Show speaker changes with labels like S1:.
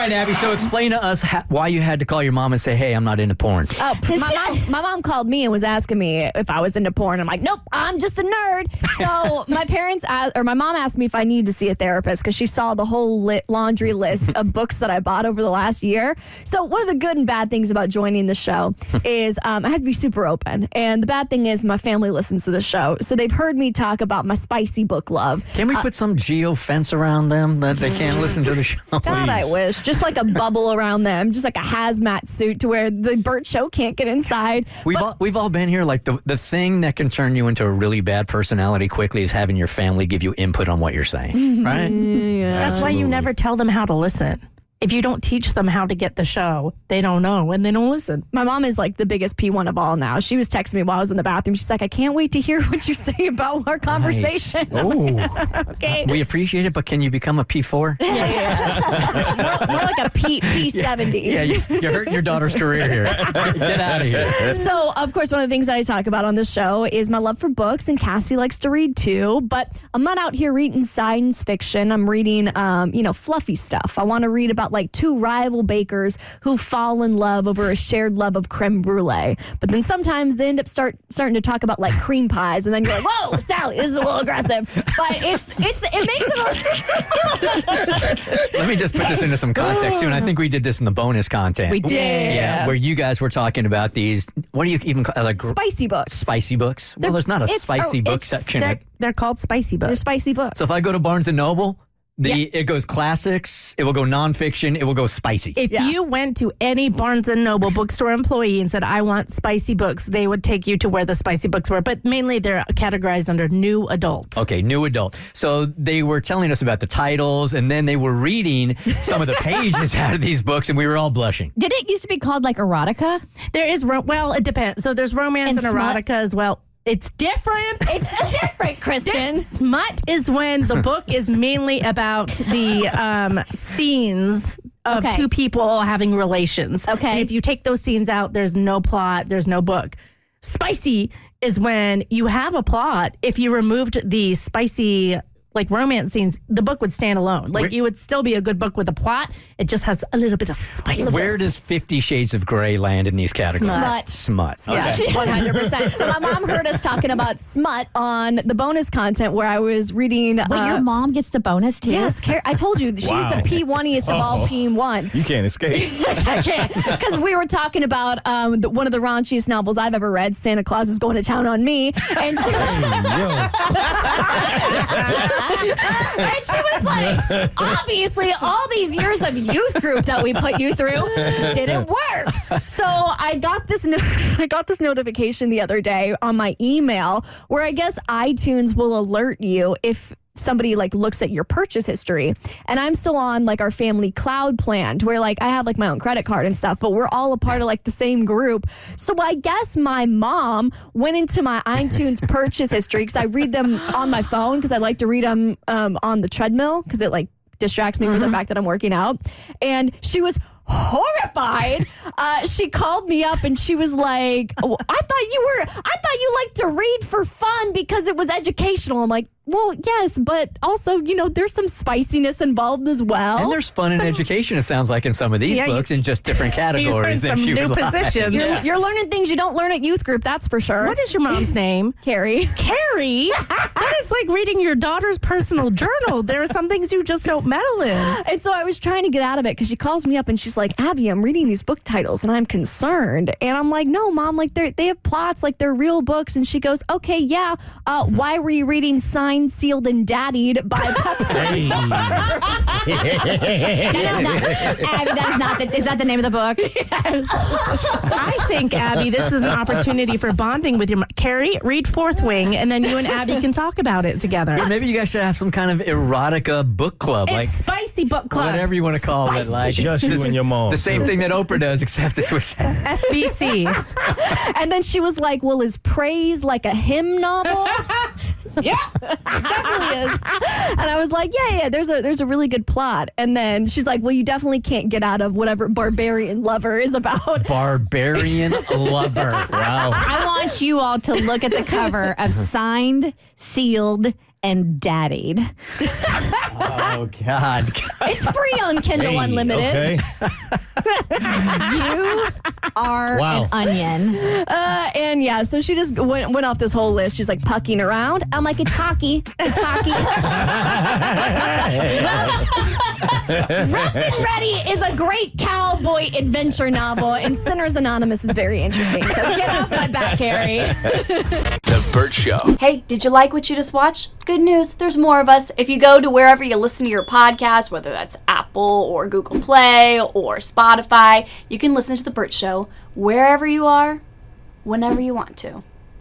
S1: right, Abby, so explain to us why you had to call your mom and say, hey, I'm not into porn.
S2: Oh, my mom called me and was asking me if I was into porn. I'm like, nope, I'm just a nerd. So my mom asked me if I needed to see a therapist because she saw the whole laundry list of books that I bought over the last year. So one of the good and bad things about joining the show is I have to be super open. And the bad thing is my family listens to the show. So they've heard me talk about my spicy book love.
S1: Can we put some geo fence around them that they can't listen to the show?
S2: God, I wish. Just like a bubble around them, just like a hazmat suit to where the Bert show can't get inside.
S1: We've all been here. Like the thing that can turn you into a really bad personality quickly is having your family give you input on what you're saying, right?
S2: Yeah.
S3: That's why you never tell them how to listen. If you don't teach them how to get the show, they don't know and they don't listen.
S2: My mom is like the biggest P1 of all now. She was texting me while I was in the bathroom. She's like, I can't wait to hear what you say about our conversation.
S1: Right. Oh,
S2: okay.
S1: We appreciate it, but can you become a P4?
S2: Yeah. more like a P70.
S1: Yeah, you're hurting your daughter's career here. Get out of here.
S2: So, of course, one of the things that I talk about on this show is my love for books, and Cassie likes to read too. But I'm not out here reading science fiction. I'm reading, fluffy stuff. I want to read about like two rival bakers who fall in love over a shared love of creme brulee. But then sometimes they end up starting to talk about like cream pies, and then you're like, whoa, Sally, this is a little aggressive. But it makes it.
S1: Let me just put this into some context too. And I think we did this in the bonus content.
S2: We did.
S1: Yeah, where you guys were talking about these. What do you even call like
S2: spicy books?
S1: Spicy books. Well, there's not a spicy book section.
S3: They're called spicy books.
S2: They're spicy books.
S1: So if I go to Barnes & Noble, it goes classics, it will go nonfiction, it will go spicy.
S3: If you went to any Barnes & Noble bookstore employee and said, I want spicy books, they would take you to where the spicy books were. But mainly they're categorized under new adult.
S1: Okay, new adult. So they were telling us about the titles, and then they were reading some of the pages out of these books, and we were all blushing.
S4: Did it used to be called like erotica?
S3: There is, it depends. So there's romance and erotica as well. It's different.
S2: It's different, Kristen.
S3: Smut is when the book is mainly about the scenes of two people having relations.
S2: Okay.
S3: And if you take those scenes out, there's no plot, there's no book. Spicy is when you have a plot. If you removed the spicy like romance scenes, the book would stand alone. Like you would still be a good book with a plot. It just has a little bit of spice.
S1: Where does 50 Shades of Grey land in these categories?
S2: Smut.
S1: Okay.
S2: Yeah, 100%. So my mom heard us talking about smut on the bonus content where I was reading.
S4: Wait, your mom gets the bonus too?
S2: Yes, I told you, she's the P1iest of all P1s.
S5: You can't escape.
S2: I can't. Because we were talking about one of the raunchiest novels I've ever read, Santa Claus is Going to Town on Me. And she was... And she was like, obviously, all these years of youth group that we put you through didn't work. So I got this notification the other day on my email where I guess iTunes will alert you if somebody like looks at your purchase history. And I'm still on like our family cloud plan to where like I have like my own credit card and stuff, but we're all a part of like the same group. So I guess my mom went into my iTunes purchase history because I read them on my phone because I like to read them on the treadmill because it like distracts me from the fact that I'm working out. And she was horrified. She called me up and she was like, I thought you liked to read for fun because it was educational. I'm like, well, yes, but also, there's some spiciness involved as well.
S1: And there's fun and education, it sounds like, in some of these books in just different categories.
S3: Some new positions.
S2: You're learning things you don't learn at youth group, that's for sure.
S3: What is your mom's name?
S2: Carrie.
S3: Carrie? That is like reading your daughter's personal journal. There are some things you just don't meddle in.
S2: And so I was trying to get out of it because she calls me up and she's like, Abby, I'm reading these book titles and I'm concerned. And I'm like, no, Mom, like they have plots, like they're real books. And she goes, okay, yeah. Why were you reading Signed, Sealed, and Daddied by Pepper?
S4: Abby, is that the name of the book?
S3: Yes. I think, Abby, this is an opportunity for bonding with your mom. Carrie, read Fourth Wing, and then you and Abby can talk about it together.
S1: Yeah, maybe you guys should have some kind of erotica book club.
S3: It's
S1: like
S3: spicy book club.
S1: Whatever you want to call it. Like
S5: just you and your mom.
S1: The same thing that Oprah does, except it's with
S3: SBC.
S2: And then she was like, well, is Praise like a hymn novel?
S3: Yeah, definitely is.
S2: And I was like, yeah, there's a really good plot. And then she's like, well, you definitely can't get out of whatever Barbarian Lover is about.
S1: Barbarian Lover. Wow.
S4: I want you all to look at the cover of Signed, Sealed,
S2: and daddied.
S1: Oh, God.
S2: It's free on Kindle Unlimited.
S5: Okay.
S2: You are
S5: Wow.
S2: an onion. And yeah, so she just went off this whole list. She's like pucking around. I'm like, it's hockey. It's hockey. Rough and Ready is a great cowboy adventure novel, and Sinners Anonymous is very interesting. So get off my back, Harry.
S6: The Bert Show.
S7: Hey, did you like what you just watched? Good news, there's more of us. If you go to wherever you listen to your podcast, whether that's Apple or Google Play or Spotify, you can listen to The Bert Show wherever you are, whenever you want to.